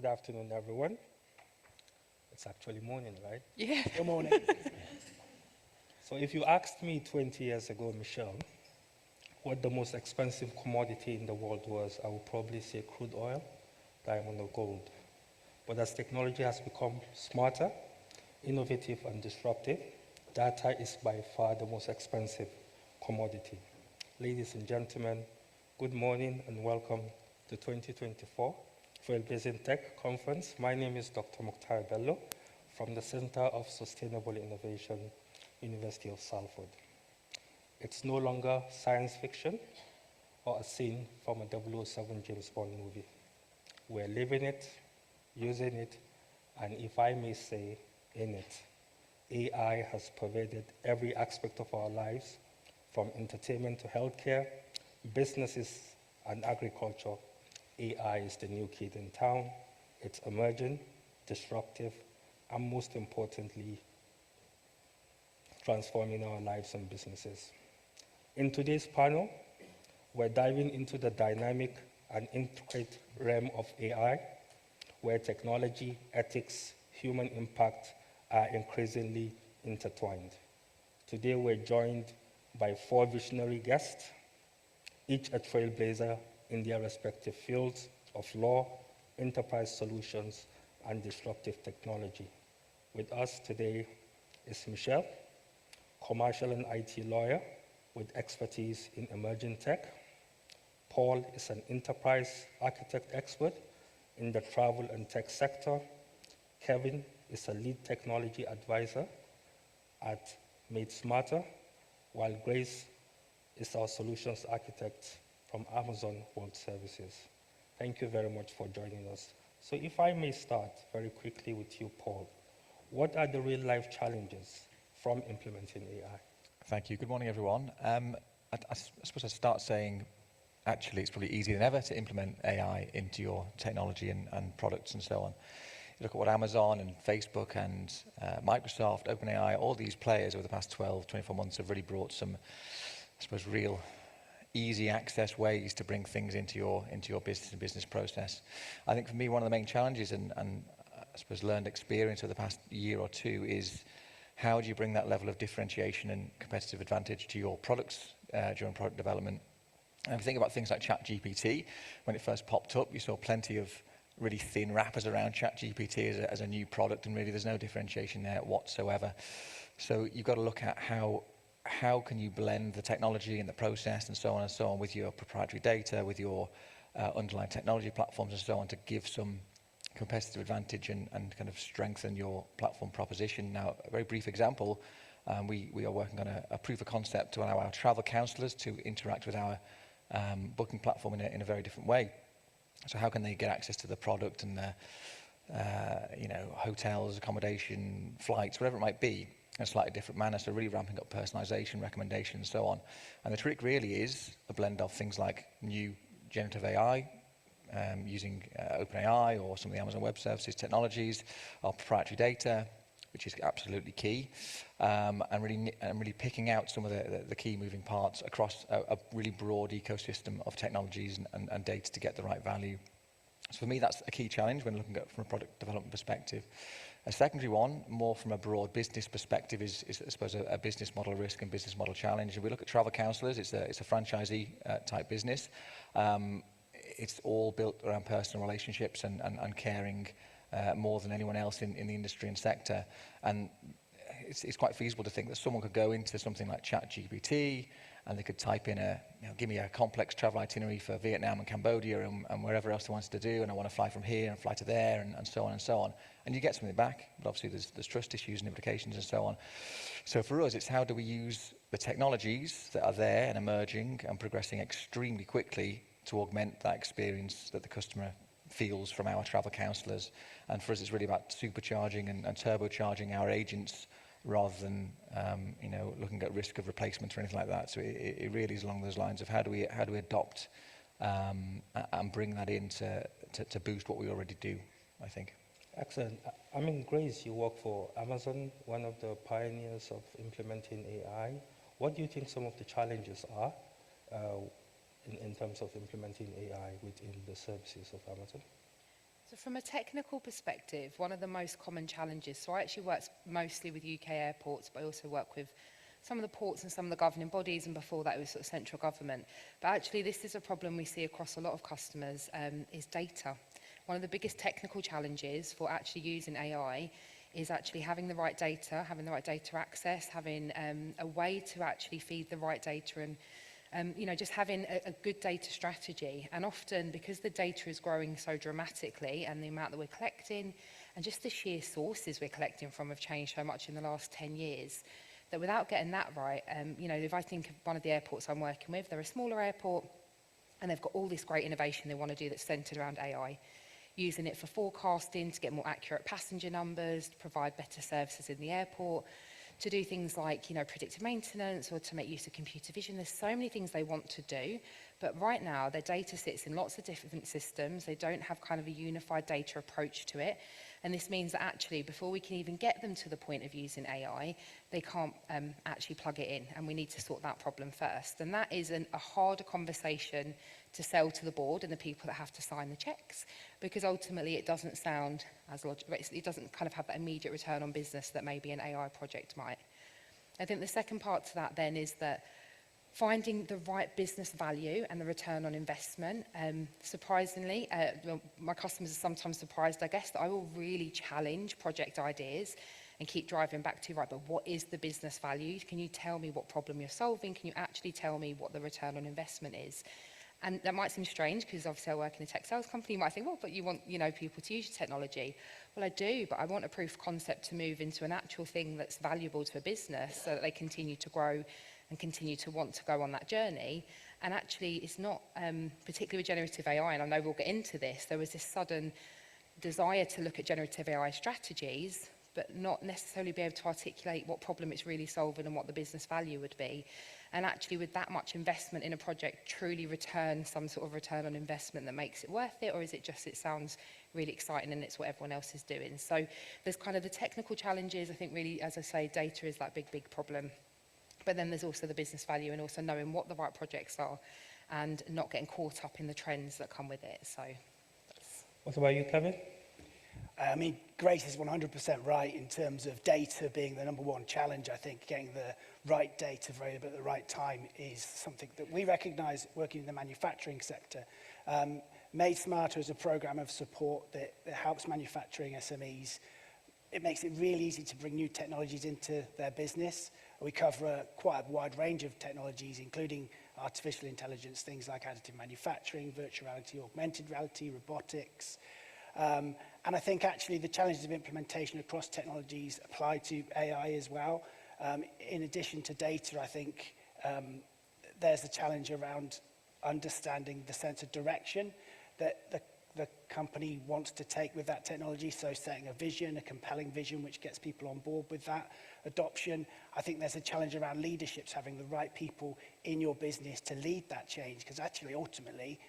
Good afternoon, everyone. It's actually morning, right? Yeah. Good morning. So if you asked me 20 years ago, Michelle, what the most expensive commodity in the world was, I would probably say crude oil, diamond or gold. But as technology has become smarter, innovative and disruptive, data is by far the most expensive commodity. Ladies and gentlemen, good morning and welcome to 2024 Trailblazing Tech Conference. My name is Dr. Muktar Bello from the Center of Sustainable Innovation, University of Salford. It's no longer science fiction or a scene from a 007 James Bond movie. We're living it, using it, and if I may say, in it. AI has pervaded every aspect of our lives, from entertainment to healthcare, businesses and agriculture. AI is the new kid in town. It's emerging, disruptive, and most importantly, transforming our lives and businesses. In today's panel, we're diving into the dynamic and intricate realm of AI, where technology, ethics, human impact are increasingly intertwined. Today, we're joined by 4 visionary guests, each a trailblazer in their respective fields of law, enterprise solutions, and disruptive technology. With us today is Michelle, commercial and IT lawyer with expertise in emerging tech. Paul is an enterprise architect expert in the travel and tech sector. Kevin is a lead technology advisor at Made Smarter, while Grace is our solutions architect from Amazon World Services. Thank you very much for joining us. So if I may start very quickly with you, Paul, what are the real-life challenges from implementing AI? Thank you. Good morning, everyone. I suppose I'd start saying, actually, it's probably easier than ever to implement AI into your technology and products and so on. You look at what Amazon and Facebook and Microsoft, OpenAI, all these players over the past 12, 24 months have really brought some, I suppose, real easy access ways to bring things into your business and business process. I think for me, one of the main challenges and I suppose learned experience over the past year or two is how do you bring that level of differentiation and competitive advantage to your products during product development. And if you think about things like ChatGPT, when it first popped up, you saw plenty of really thin wrappers around ChatGPT as a new product, and really there's no differentiation there whatsoever. So you've got to look at how can you blend the technology and the process and so on with your proprietary data, with your underlying technology platforms and so on to give some competitive advantage and kind of strengthen your platform proposition. Now, a very brief example, we are working on a proof of concept to allow our travel counsellors to interact with our booking platform in a very different way. So how can they get access to the product and the hotels, accommodation, flights, whatever it might be, in a slightly different manner, so really ramping up personalisation, recommendation, and so on. And the trick really is a blend of things like new generative AI, using OpenAI or some of the Amazon Web Services technologies, our proprietary data, which is absolutely key, and really picking out some of the key moving parts across a really broad ecosystem of technologies and data to get the right value. So for me, that's a key challenge when looking at it from a product development perspective. A secondary one, more from a broad business perspective, is I suppose, a business model risk and business model challenge. If we look at travel counsellors, it's a franchisee type business. It's all built around personal relationships and caring more than anyone else in the industry and sector. And it's quite feasible to think that someone could go into something like ChatGPT and they could type in give me a complex travel itinerary for Vietnam and Cambodia and wherever else they wanted to do, and I want to fly from here and fly to there and so on and so on. And you get something back, but obviously there's trust issues and implications and so on. So for us, it's how do we use the technologies that are there and emerging and progressing extremely quickly to augment that experience that the customer feels from our travel counsellors. And for us, it's really about supercharging and turbocharging our agents rather than looking at risk of replacement or anything like that. So it really is along those lines of how do we adopt and bring that in to boost what we already do, I think. Excellent. I mean, Grace, you work for Amazon, one of the pioneers of implementing AI. What do you think some of the challenges are in terms of implementing AI within the services of Amazon? So from a technical perspective, one of the most common challenges, so I actually work mostly with UK airports, but I also work with some of the ports and some of the governing bodies, and before that it was sort of central government. But actually this is a problem we see across a lot of customers, is data. One of the biggest technical challenges for actually using AI is actually having the right data access, having a way to actually feed the right data, and you know, just having a good data strategy. And often, because the data is growing so dramatically, and the amount that we're collecting, and just the sheer sources we're collecting from have changed so much in the last 10 years, that without getting that right, you know, if I think of one of the airports I'm working with, they're a smaller airport, and they've got all this great innovation they want to do that's centred around AI, using it for forecasting, to get more accurate passenger numbers, to provide better services in the airport, to do things like, you know, predictive maintenance, or to make use of computer vision. There's so many things they want to do, but right now their data sits in lots of different systems. They don't have kind of a unified data approach to it. And this means that actually, before we can even get them to the point of using AI, they can't actually plug it in, and we need to sort that problem first. And that is a harder conversation to sell to the board and the people that have to sign the checks, because ultimately it doesn't sound as logical. It doesn't kind of have that immediate return on business that maybe an AI project might. I think the second part to that then is that finding the right business value and the return on investment. Surprisingly, well, my customers are sometimes surprised, I guess, that I will really challenge project ideas and keep driving back to, right, but what is the business value? Can you tell me what problem you're solving? Can you actually tell me what the return on investment is? And that might seem strange, because obviously I work in a tech sales company. You might think, well, but you want, you know, people to use your technology. Well, I do, but I want a proof of concept to move into an actual thing that's valuable to a business, so that they continue to grow and continue to want to go on that journey. And actually, it's not, particularly with generative AI, and I know we'll get into this, there was this sudden desire to look at generative AI strategies, but not necessarily be able to articulate what problem it's really solving and what the business value would be. And actually, with that much investment in a project, truly return some sort of return on investment that makes it worth it, or is it just, it sounds really exciting and it's what everyone else is doing? So there's kind of the technical challenges. I think really, as I say, data is that big problem. But then there's also the business value, and also knowing what the right projects are and not getting caught up in the trends that come with it. So that's... What about you, Kevin? I mean, Grace is 100% right in terms of data being the number one challenge. I think getting the right data available at the right time is something that we recognise working in the manufacturing sector. Made Smarter is a programme of support that helps manufacturing SMEs. It makes it really easy to bring new technologies into their business. We cover quite a wide range of technologies, including artificial intelligence, things like additive manufacturing, virtual reality, augmented reality, robotics. And I think actually the challenges of implementation across technologies apply to AI as well. In addition to data, I think there's a challenge around understanding the sense of direction that the company wants to take with that technology. So setting a vision, a compelling vision, which gets people on board with that adoption. I think there's a challenge around leaderships, having the right people in your business to lead that change. Because actually, ultimately,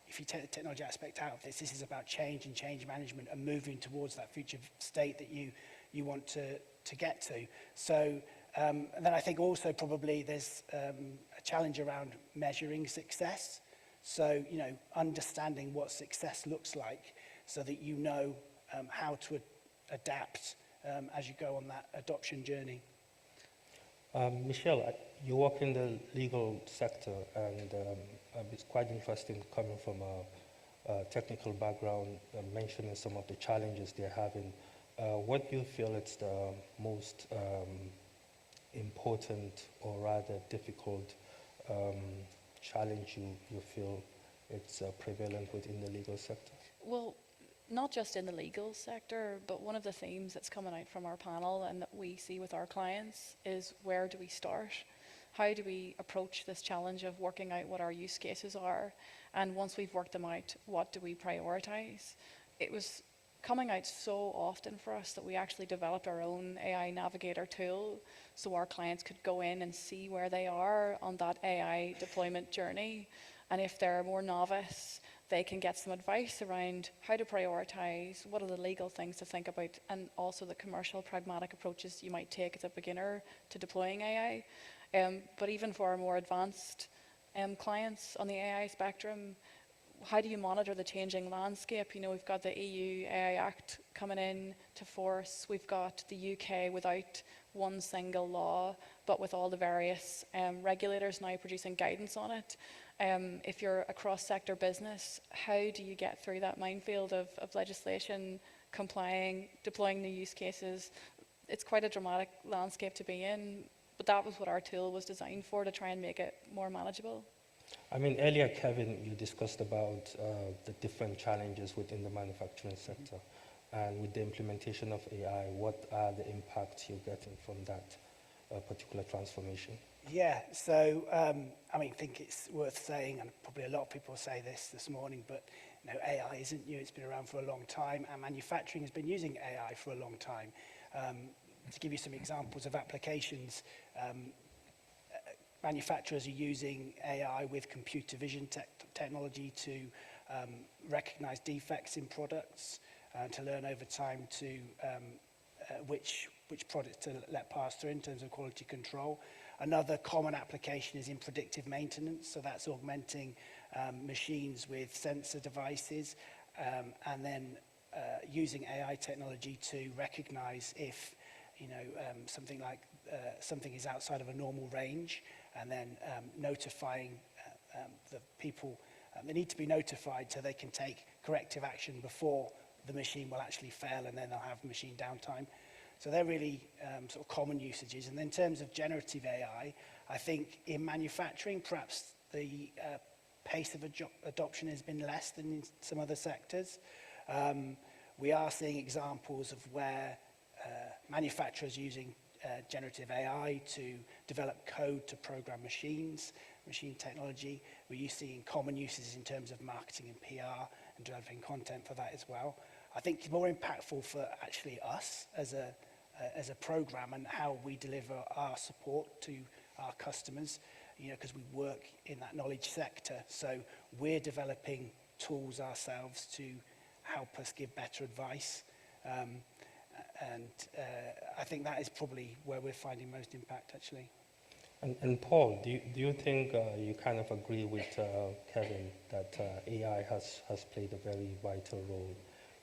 if you take the technology aspect out of this, this is about change and change management and moving towards that future state that you want to get to. So, and then I think also probably there's a challenge around measuring success. So, you know, understanding what success looks like so that you know how to adapt as you go on that adoption journey. Michelle, you work in the legal sector, and it's quite interesting coming from a technical background, mentioning some of the challenges they're having. What do you feel is the most important, or rather difficult, challenge you feel it's prevalent within the legal sector? Well, not just in the legal sector, but one of the themes that's coming out from our panel and that we see with our clients is, where do we start? How do we approach this challenge of working out what our use cases are? And once we've worked them out, what do we prioritize? It was coming out so often for us that we actually developed our own AI Navigator tool, so our clients could go in and see where they are on that AI deployment journey. And if they're more novice, they can get some advice around how to prioritize, what are the legal things to think about, and also the commercial pragmatic approaches you might take as a beginner to deploying AI. But even for our more advanced clients on the AI spectrum, how do you monitor the changing landscape? You know, we've got the EU AI Act coming in to force. We've got the UK without one single law, but with all the various regulators now producing guidance on it. If you're a cross-sector business, how do you get through that minefield of legislation, complying, deploying new use cases? It's quite a dramatic landscape to be in, but that was what our tool was designed for, to try and make it more manageable. I mean, earlier, Kevin, you discussed about the different challenges within the manufacturing sector. And with the implementation of AI, what are the impacts you're getting from that particular transformation? Yeah, so I mean, I think it's worth saying, and probably a lot of people say this morning, but you know, AI isn't new, it's been around for a long time, and manufacturing has been using AI for a long time. To give you some examples of applications, manufacturers are using AI with computer vision technology to recognize defects in products, to learn over time to which products to let pass through in terms of quality control. Another common application is in predictive maintenance, so that's augmenting machines with sensor devices, and then using AI technology to recognize if something like something is outside of a normal range, and then notifying the people. They need to be notified so they can take corrective action before the machine will actually fail, and then they'll have machine downtime. So they're really sort of common usages. And then in terms of generative AI, I think in manufacturing, perhaps the pace of adoption has been less than in some other sectors. We are seeing examples of where manufacturers using generative AI to develop code to program machines, machine technology. We're seeing common uses in terms of marketing and PR and developing content for that as well. I think it's more impactful for actually us as a program and how we deliver our support to our customers, because we work in that knowledge sector. So we're developing tools ourselves to help us give better advice. And I think that is probably where we're finding most impact, actually. And Paul, do you think you kind of agree with Kevin that AI has played a very vital role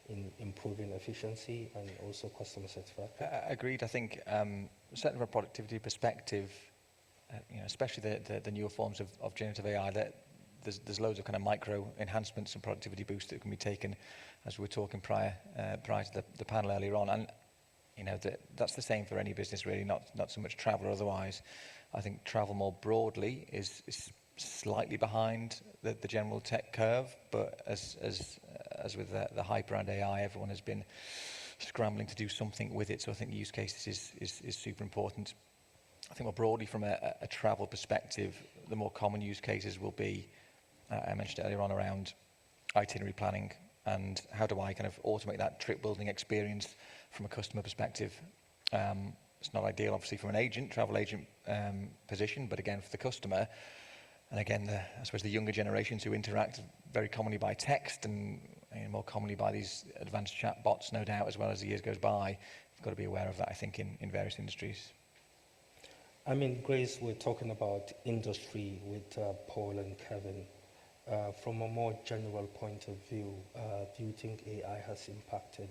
in improving efficiency and also customer satisfaction? Agreed. I think certainly from a productivity perspective, especially the newer forms of generative AI, that there's loads of kind of micro enhancements and productivity boosts that can be taken, as we were talking prior to the panel earlier on. And that's the same for any business, really, not so much travel or otherwise. I think travel more broadly is slightly behind the general tech curve, but as with the hype around AI, everyone has been scrambling to do something with it. So I think use cases is super important. I think more broadly from a travel perspective, the more common use cases will be, I mentioned earlier on, around itinerary planning and how do I kind of automate that trip building experience from a customer perspective. It's not ideal, obviously, from an travel agent position, but again, for the customer. And again, I suppose the younger generations who interact very commonly by text and more commonly by these advanced chat bots, no doubt, as well as the years goes by. We've got to be aware of that, I think, in various industries. I mean, Grace, we're talking about industry with Paul and Kevin. From a more general point of view, do you think AI has impacted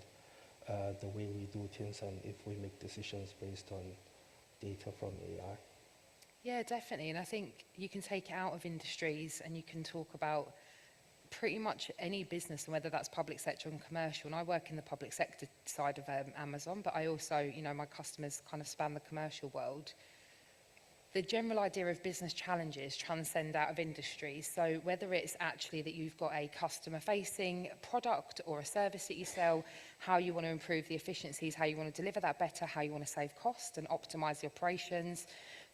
the way we do things and if we make decisions based on data from AI? Yeah, definitely. And I think you can take it out of industries and you can talk about pretty much any business, and whether that's public sector and commercial. And I work in the public sector side of Amazon, but I also, my customers kind of span the commercial world. The general idea of business challenges transcend out of industries. So whether it's actually that you've got a customer-facing product or a service that you sell, how you want to improve the efficiencies, how you want to deliver that better, how you want to save cost and optimize the operations,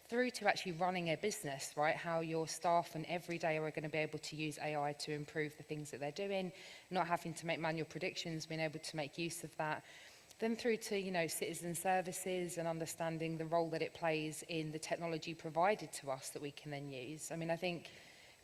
through to actually running a business, right? How your staff and every day are going to be able to use AI to improve the things that they're doing, not having to make manual predictions, being able to make use of that. Then through to, citizen services and understanding the role that it plays in the technology provided to us that we can then use. I mean, I think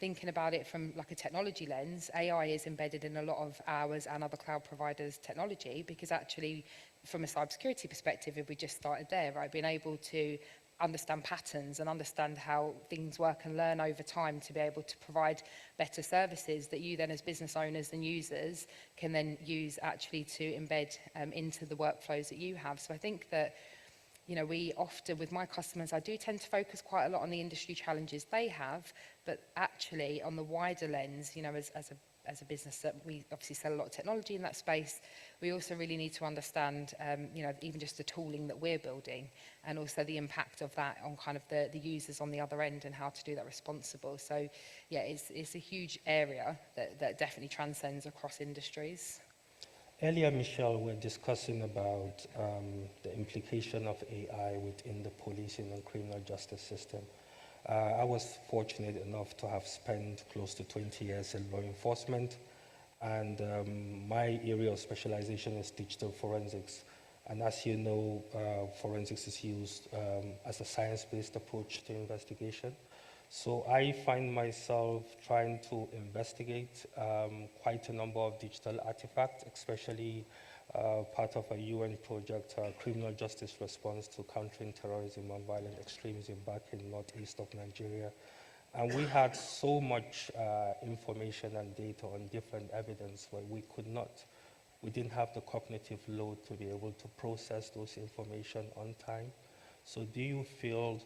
thinking about it from like a technology lens, AI is embedded in a lot of ours and other cloud providers' technology, because actually from a cybersecurity perspective, if we just started there, right, being able to understand patterns and understand how things work and learn over time to be able to provide better services that you then as business owners and users can then use actually to embed into the workflows that you have. So I think that, you know, we often, with my customers, I do tend to focus quite a lot on the industry challenges they have, but actually on the wider lens, you know, as a business that we obviously sell a lot of technology in that space, we also really need to understand, you know, even just the tooling that we're building and also the impact of that on kind of the users on the other end and how to do that responsible. So, yeah, it's a huge area that definitely transcends across industries. Earlier, Michelle, we were discussing about the implication of AI within the policing and criminal justice system. I was fortunate enough to have spent close to 20 years in law enforcement, and my area of specialization is digital forensics. And as you know, forensics is used as a science-based approach to investigation. So I find myself trying to investigate quite a number of digital artifacts, especially part of a UN project, criminal justice response to countering terrorism and violent extremism back in northeast of Nigeria. And we had so much information and data on different evidence where we didn't have the cognitive load to be able to process those information on time. So do you feel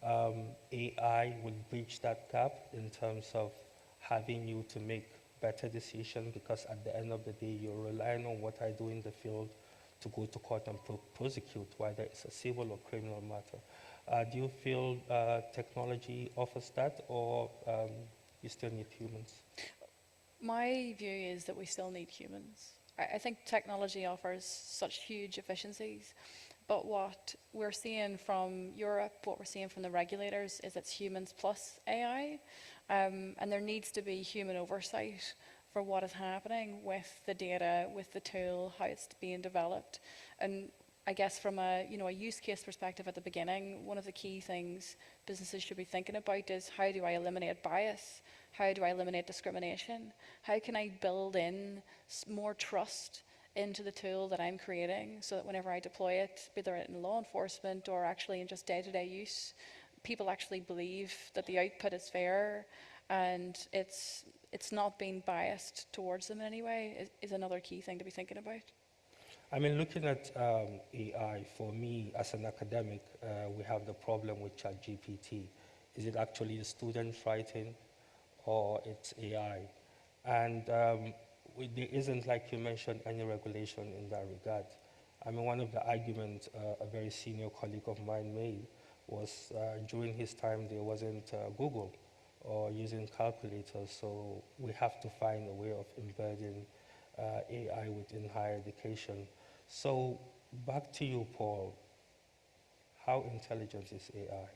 AI will bridge that gap in terms of having you to make better decisions, because at the end of the day, you're relying on what I do in the field to go to court and prosecute, whether it's a civil or criminal matter. Do you feel technology offers that, or you still need humans? My view is that we still need humans. I think technology offers such huge efficiencies, but what we're seeing from Europe, what we're seeing from the regulators is it's humans plus AI. And there needs to be human oversight for what is happening with the data, with the tool, how it's being developed. And I guess from a use case perspective at the beginning, one of the key things businesses should be thinking about is, how do I eliminate bias? How do I eliminate discrimination? How can I build in more trust into the tool that I'm creating so that whenever I deploy it, whether in law enforcement or actually in just day-to-day use, people actually believe that the output is fair and it's not being biased towards them in any way is another key thing to be thinking about. I mean, looking at AI, for me as an academic, we have the problem with ChatGPT. Is it actually the students writing, or it's AI? And there isn't, like you mentioned, any regulation in that regard. I mean, one of the arguments a very senior colleague of mine made was during his time there wasn't Google or using calculators, so we have to find a way of embedding AI within higher education. So back to you, Paul. How intelligent is AI?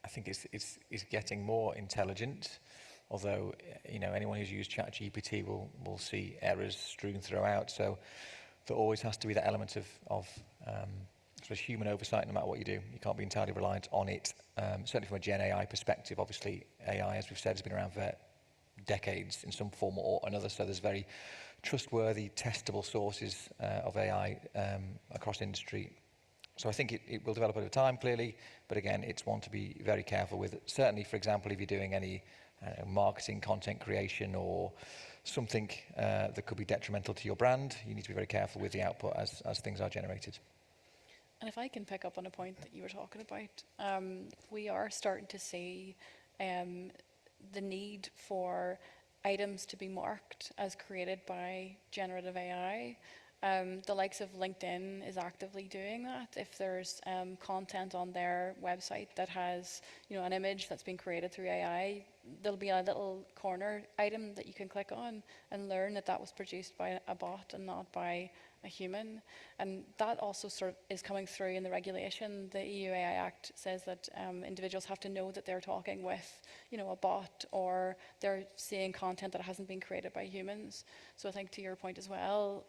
I think it's getting more intelligent. Although, anyone who's used ChatGPT will see errors strewn throughout. So there always has to be that element of sort of human oversight no matter what you do. You can't be entirely reliant on it. Certainly from a Gen AI perspective, obviously AI, as we've said, has been around for decades in some form or another. So there's very trustworthy, testable sources of AI across industry. So I think it will develop over time, clearly. But again, it's one to be very careful with. Certainly, for example, if you're doing any marketing, content creation, or something that could be detrimental to your brand, you need to be very careful with the output as things are generated. And if I can pick up on a point that you were talking about, we are starting to see the need for items to be marked as created by generative AI. The likes of LinkedIn is actively doing that. If there's content on their website that has, an image that's been created through AI, there'll be a little corner item that you can click on and learn that was produced by a bot and not by a human. And that also sort of is coming through in the regulation. The EU AI Act says that individuals have to know that they're talking with, a bot, or they're seeing content that hasn't been created by humans. So I think to your point as well,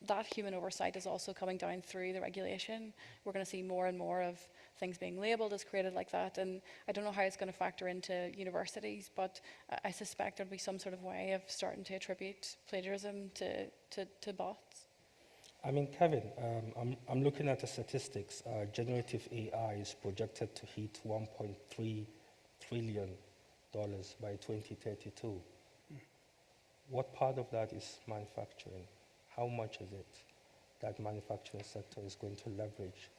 that human oversight is also coming down through the regulation. We're going to see more and more of things being labelled as created like that. And I don't know how it's going to factor into universities, but I suspect there'll be some sort of way of starting to attribute plagiarism to bots. I mean, Kevin, I'm looking at the statistics. Generative AI is projected to hit $1.3 trillion by 2032. What part of that is manufacturing? How much is it that manufacturing sector is going to leverage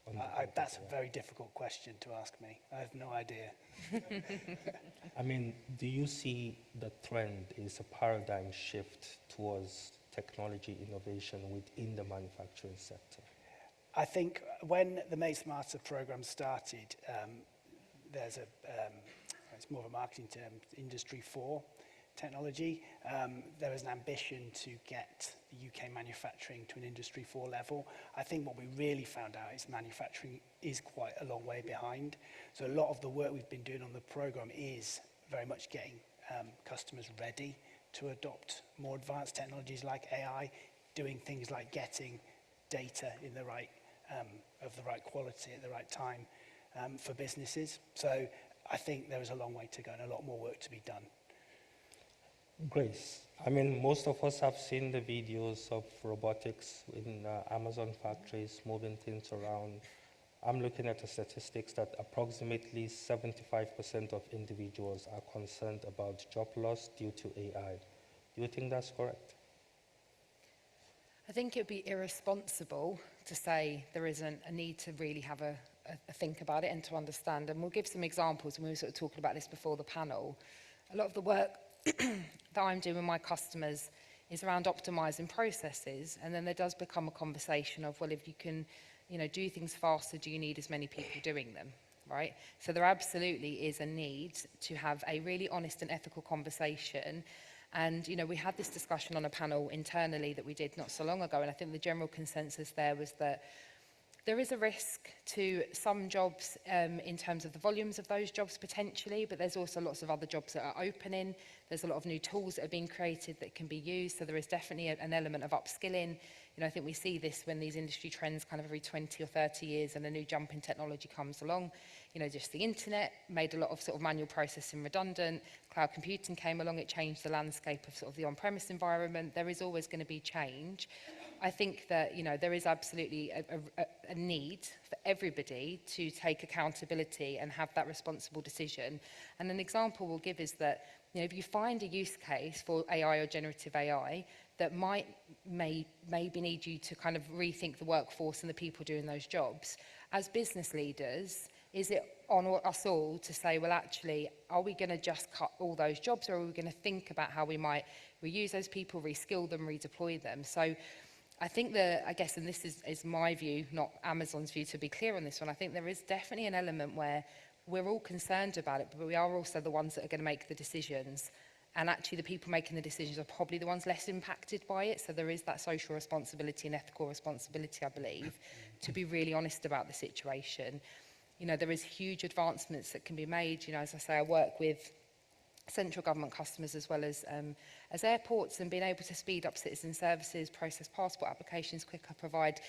on the data That's a AI? very difficult question to ask me. I have no idea. I mean, do you see the trend is a paradigm shift towards technology innovation within the manufacturing sector? I think when the Made Smarter program started, there's it's more of a marketing term, Industry 4 technology. There was an ambition to get the UK manufacturing to an Industry 4 level. I think what we really found out is manufacturing is quite a long way behind. So a lot of the work we've been doing on the program is very much getting customers ready to adopt more advanced technologies like AI, doing things like getting data in the right, of the right quality at the right time for businesses. So I think there is a long way to go and a lot more work to be done. Grace, I mean, most of us have seen the videos of robotics in Amazon factories moving things around. I'm looking at the statistics that approximately 75% of individuals are concerned about job loss due to AI. Do you think that's correct? I think it would be irresponsible to say there isn't a need to really have a think about it and to understand. And we'll give some examples, and we were sort of talking about this before the panel. A lot of the work that I'm doing with my customers is around optimising processes, and then there does become a conversation of, well, if you can, do things faster, do you need as many people doing them, right? So there absolutely is a need to have a really honest and ethical conversation. And, we had this discussion on a panel internally that we did not so long ago, and I think the general consensus there was that there is a risk to some jobs in terms of the volumes of those jobs potentially, but there's also lots of other jobs that are opening. There's a lot of new tools that are being created that can be used, so there is definitely an element of upskilling. I think we see this when these industry trends kind of every 20 or 30 years and a new jump in technology comes along. Just the internet made a lot of sort of manual processing redundant. Cloud computing came along, it changed the landscape of sort of the on-premise environment. There is always going to be change. I think that, there is absolutely a need for everybody to take accountability and have that responsible decision. And an example we'll give is that, if you find a use case for AI or generative AI that maybe need you to kind of rethink the workforce and the people doing those jobs, as business leaders, is it on us all to say, well, actually, are we going to just cut all those jobs, or are we going to think about how we might reuse those people, reskill them, redeploy them? So I think I guess, and this is my view, not Amazon's view, to be clear on this one, I think there is definitely an element where we're all concerned about it, but we are also the ones that are going to make the decisions. And actually the people making the decisions are probably the ones less impacted by it. So there is that social responsibility and ethical responsibility, I believe, to be really honest about the situation. There is huge advancements that can be made. As I say, I work with central government customers as well as airports, and being able to speed up citizen services, process passport applications quicker, provide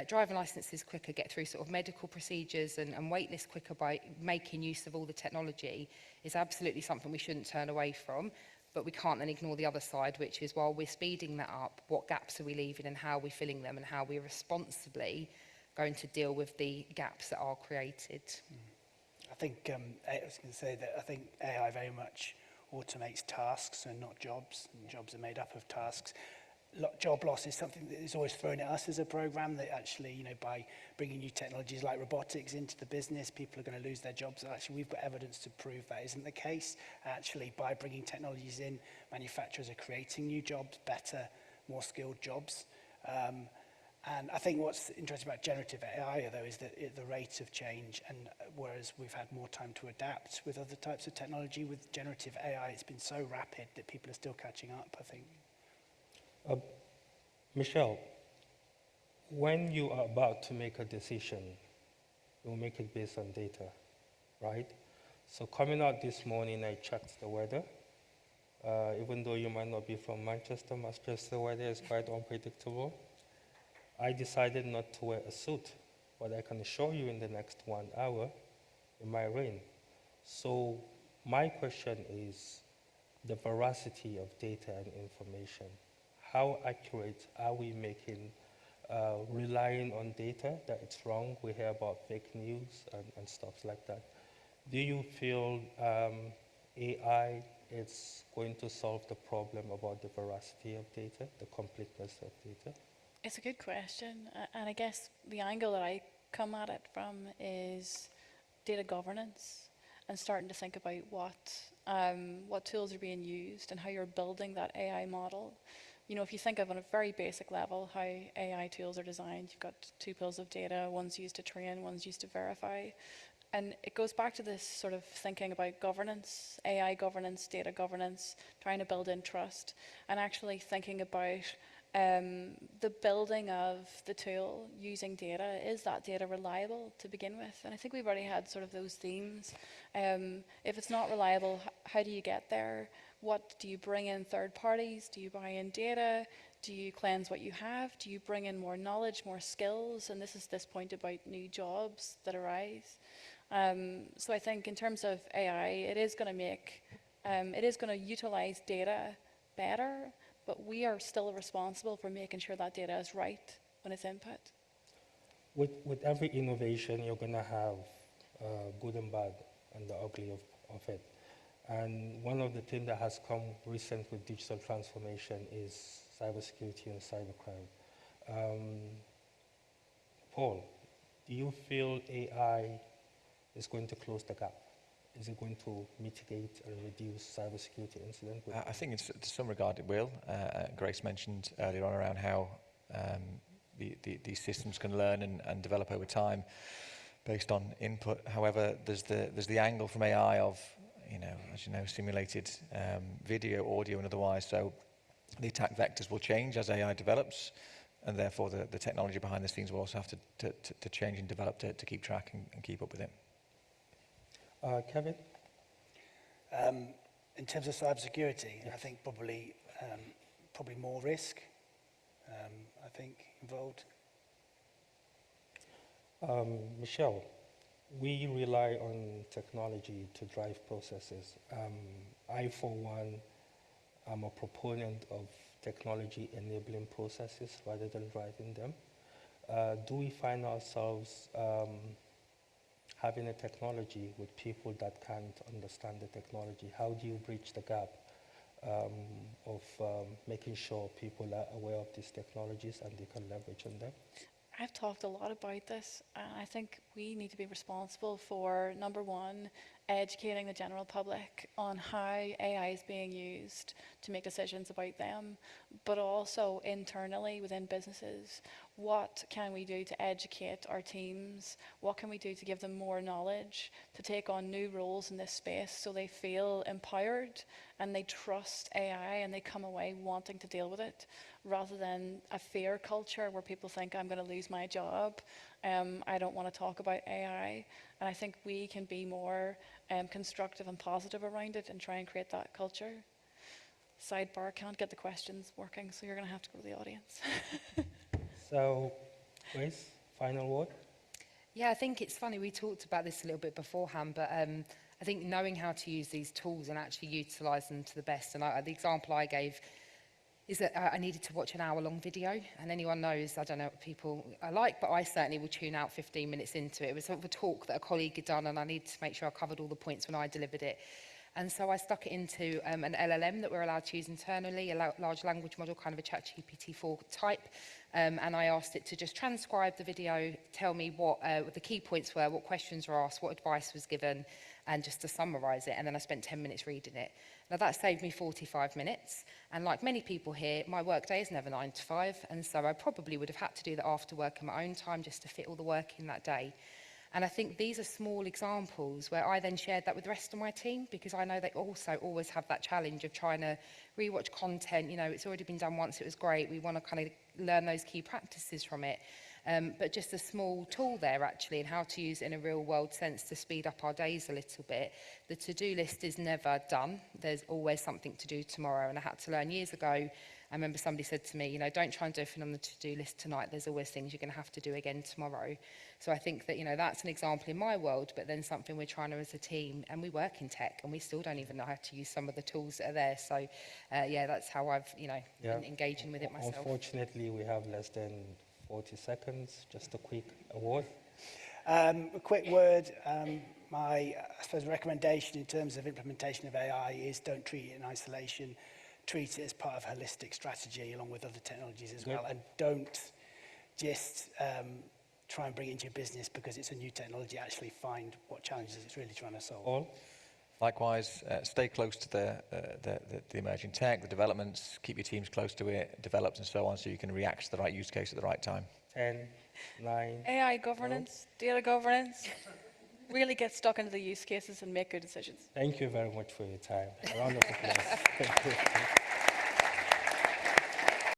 driving licenses quicker, get through sort of medical procedures and wait lists quicker by making use of all the technology is absolutely something we shouldn't turn away from. But we can't then ignore the other side, which is while we're speeding that up, what gaps are we leaving and how are we filling them, and how we're responsibly going to deal with the gaps that are created. I think I was going to say that I think AI very much automates tasks and not jobs, and jobs are made up of tasks. Job loss is something that is always thrown at us as a program, that actually, by bringing new technologies like robotics into the business, people are going to lose their jobs. Actually, we've got evidence to prove that isn't the case. Actually, by bringing technologies in, manufacturers are creating new jobs, better, more skilled jobs. And I think what's interesting about generative AI, though, is that the rate of change, and whereas we've had more time to adapt with other types of technology, with generative AI, it's been so rapid that people are still catching up, I think. Michelle, when you are about to make a decision, you'll make it based on data, right? So coming out this morning, I checked the weather. Even though you might not be from Manchester weather is quite unpredictable. I decided not to wear a suit, but I can assure you in the next 1 hour, it might rain. So my question is the veracity of data and information. how accurate are we making, relying on data that it's wrong? We hear about fake news and stuff like that. Do you feel AI is going to solve the problem about the veracity of data, the completeness of data? It's a good question, and I guess the angle that I come at it from is data governance and starting to think about what tools are being used and how you're building that AI model. You know, if you think of on a very basic level how AI tools are designed, you've got two pools of data, one's used to train, one's used to verify. And it goes back to this sort of thinking about governance, AI governance, data governance, trying to build in trust, and actually thinking about the building of the tool using data. Is that data reliable to begin with? And I think we've already had sort of those themes. If it's not reliable, how do you get there? What do you bring in third parties? Do you buy in data? Do you cleanse what you have? Do you bring in more knowledge, more skills? And this is this point about new jobs that arise. So I think in terms of AI, it is going to utilize data better, but we are still responsible for making sure that data is right when it's input. With every innovation, you're going to have good and bad and the ugly of it. And one of the things that has come recent with digital transformation is cybersecurity and cybercrime. Paul, do you feel AI is going to close the gap? Is it going to mitigate and reduce cybersecurity incidents? I think to some regard it will. Grace mentioned earlier on around how these systems can learn and develop over time based on input. However, there's the angle from AI of, as you know, simulated video, audio, and otherwise. So the attack vectors will change as AI develops, and therefore the technology behind the scenes will also have to change and develop to keep track and keep up with it. Kevin? In terms of cybersecurity, I think probably more risk, involved. Michelle, we rely on technology to drive processes. I, for one, am a proponent of technology enabling processes rather than driving them. Do we find ourselves having a technology with people that can't understand the technology? How do you bridge the gap of making sure people are aware of these technologies and they can leverage on them? I've talked a lot about this, and I think we need to be responsible for, number one, educating the general public on how AI is being used to make decisions about them, but also internally within businesses. What can we do to educate our teams? What can we do to give them more knowledge, to take on new roles in this space so they feel empowered and they trust AI and they come away wanting to deal with it, rather than a fear culture where people think, I'm going to lose my job, I don't want to talk about AI. And I think we can be more constructive and positive around it and try and create that culture. Sidebar, can't get the questions working, so you're going to have to go to the audience. So, Grace, final word? Yeah, I think it's funny, we talked about this a little bit beforehand, but I think knowing how to use these tools and actually utilise them to the best, and the example I gave is that I needed to watch an hour-long video, and anyone knows, I don't know what people are like, but I certainly will tune out 15 minutes into it. It was sort of a talk that a colleague had done, and I needed to make sure I covered all the points when I delivered it. And so I stuck it into an LLM that we're allowed to use internally, a large language model, kind of a ChatGPT-4 type, and I asked it to just transcribe the video, tell me what the key points were, what questions were asked, what advice was given, and just to summarise it, and then I spent 10 minutes reading it. Now that saved me 45 minutes, and like many people here, my work day is never 9 to 5, and so I probably would have had to do that after work in my own time just to fit all the work in that day. And I think these are small examples where I then shared that with the rest of my team, because I know they also always have that challenge of trying to rewatch content. You know, it's already been done once, it was great. We want to kind of learn those key practices from it. but just a small tool there actually, and how to use it in a real world sense to speed up our days a little bit. The to-do list is never done. There's always something to do tomorrow, and I had to learn years ago. I remember somebody said to me, you know, don't try and do everything on the to-do list tonight. There's always things you're going to have to do again tomorrow. So I think that, you know, that's an example in my world, but then something we're trying to as a team, and we work in tech, and we still don't even know how to use some of the tools that are there. So, yeah, that's how I've, you know, been engaging with it myself. Unfortunately, we have less than 40 seconds. Just a quick award. A quick word, I suppose, recommendation in terms of implementation of AI is don't treat it in isolation. Treat it as part of a holistic strategy along with other technologies as well. And don't just try and bring it into your business because it's a new technology. Actually find what challenges it's really trying to solve. All. Likewise, stay close to the emerging tech, the developments, keep your teams close to it, developed and so on, so you can react to the right use case at the right time. 10, 9. AI governance, data governance, really get stuck into the use cases and make good decisions. Thank you very much for your time. A round of applause. Thank you.